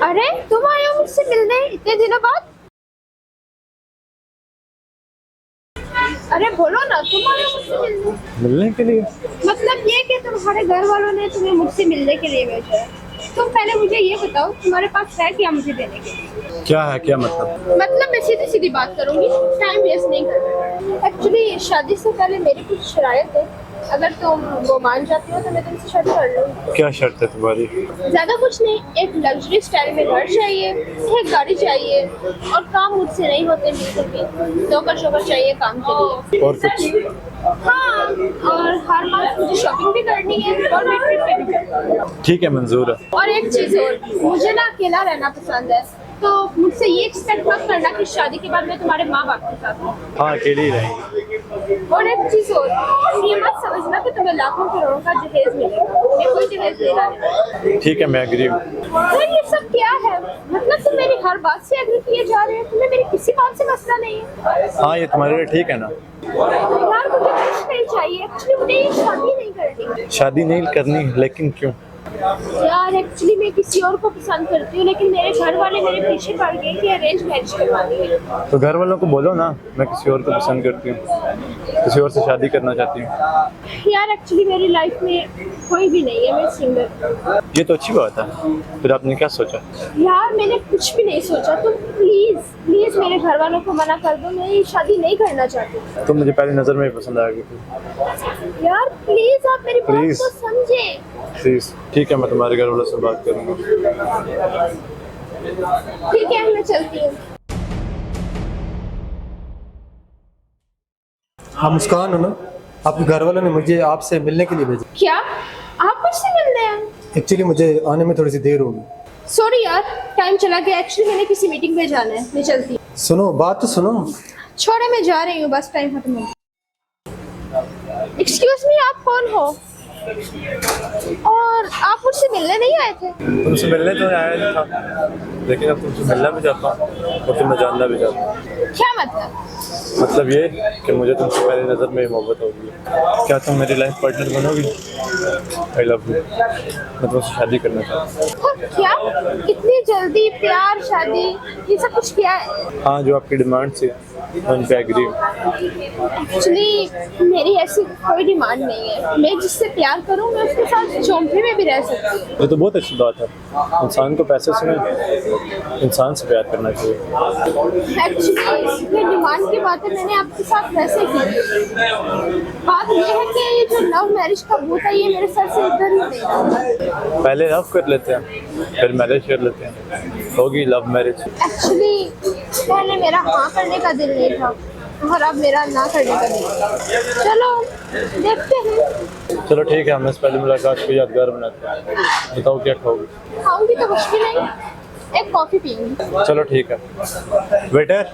अरे तुम आए हो मुझसे मिलने इतने दिनों बाद। अरे बोलो ना, तुम आए हो मुझसे मिलने। मिलने के लिए? मतलब ये कि तुम्हारे घर वालों ने तुम्हें मुझसे मिलने के लिए भेजा है। तुम पहले मुझे ये बताओ, तुम्हारे पास है क्या मुझे देने के लिए? क्या है, क्या मतलब? मतलब मैं सीधी सीधी बात करूंगी, टाइम वेस्ट नहीं करना। एक्चुअली शादी से पहले मेरी कुछ शरायत है, अगर तुम वो मान जाती हो तो मैं तुमसे शादी कर लूंगी। क्या शर्त है तुम्हारी? ज्यादा कुछ नहीं, एक लग्जरी स्टाइल में घर चाहिए, एक गाड़ी चाहिए, और काम मुझसे नहीं होते बिल्कुल भी। नौकर शोकर चाहिए काम के लिए। और कुछ? हाँ, और हर मंथ मुझे शॉपिंग भी करनी है और मैं ट्रिप पे भी जाना है। ठीक है, मंजूर है। और एक चीज और, मुझे ना अकेला रहना पसंद है, तो मुझसे ये एक्सपेक्ट मत करना कि शादी के बाद मैं तुम्हारे माँ बाप के साथ हूँ। हाँ, अकेले ही रहेंगे। और एक चीज और, ये मत समझना कि तुम्हें लाखों करोड़ों का जहेज मिलेगा, मैं कोई जहेज देना नहीं। ठीक है, मैं एग्री हूँ। तो ये सब क्या है? मतलब तुम मेरी हर बात से एग्री किए जा रहे हो, तुम्हें मेरी किसी बात से मसला नहीं है। हाँ, ये तुम्हारे लिए ठीक है ना? यार मुझे कुछ नहीं चाहिए, एक्चुअली मुझे ये शादी नहीं करनी। शादी नहीं करनी, लेकिन क्यों? यार एक्चुअली मैं किसी और को पसंद करती हूँ, लेकिन मेरे घर वाले मेरे पीछे पड़ गए कि अरेंज मैरिज करवानी है। तो घर वालों को बोलो ना, मैं किसी और को पसंद करती हूँ, किसी और से शादी करना चाहती हूँ। यार एक्चुअली मेरी लाइफ में कोई भी नहीं है, मैं सिंगल। ये तो अच्छी बात है। फिर आपने क्या सोचा? यार मैंने कुछ भी नहीं सोचा, तुम प्लीज प्लीज मेरे घर वालों को मना कर दो, मैं ये शादी नहीं करना चाहती। तुम मुझे पहली नजर में ही पसंद आ गई थी। यार प्लीज आप मेरी बात Please. को समझे। प्लीज, ठीक है, मैं तुम्हारे घर वालों से बात करूंगा। ठीक है, मैं चलती हूँ। हाँ मुस्कान हो ना, आपके घर वालों ने मुझे आपसे मिलने के लिए भेजा। क्या आप मुझसे मिलने हैं? एक्चुअली मुझे आने में थोड़ी सी देर होगी। सॉरी यार, टाइम चला गया, एक्चुअली मैंने किसी मीटिंग में जाना है, मैं चलती हूँ। सुनो, बात तो सुनो। छोड़े, मैं जा रही हूँ, बस टाइम खत्म हो। एक्सक्यूज मी, आप कौन हो? और आप मुझसे मिलने नहीं आए थे? तुमसे मिलने तो आया था, लेकिन अब तुमसे मिलना भी चाहता हूँ और तुम्हें जानना भी चाहता हूँ। क्या मतलब? मतलब ये कि मुझे तुमसे पहली नज़र में ही मोहब्बत होगी। क्या तुम मेरी लाइफ पार्टनर बनोगी? I love you. मैं तुमसे शादी करना चाहता हूँ। हाँ, क्या इतनी जल्दी प्यार शादी ये सब कुछ क्या है? हाँ, जो आपकी डिमांड थी मैं उन पे एग्री हूँ। एक्चुअली मेरी ऐसी कोई डिमांड नहीं है, मैं जिससे प्यार करूँ मैं उसके साथ चौंपे में भी रह सकती हूँ। ये तो बहुत अच्छी बात है। इंसान को पैसे से नहीं, इंसान से प्यार करना चाहिए। एक्चुअली ये डिमांड की बातें मैंने आपके साथ वैसे की। बात ये है कि ये जो लव मैरिज का भूत है, ये मेरे सर से उतर ही नहीं रहा। पहले लव कर लेते हैं, फिर मैरिज कर लेते हैं, होगी लव मैरिज। एक्चुअली पहले मेरा हाँ करने का दिल नहीं था, और अब मेरा ना करने का दिल है। चलो देखते हैं। चलो ठीक है, हम इस पहली मुलाकात को यादगार बनाते हैं। बताओ क्या खाओगे? खाऊंगी तो कुछ भी नहीं, एक कॉफी पीऊंगी। चलो ठीक है। वेटर,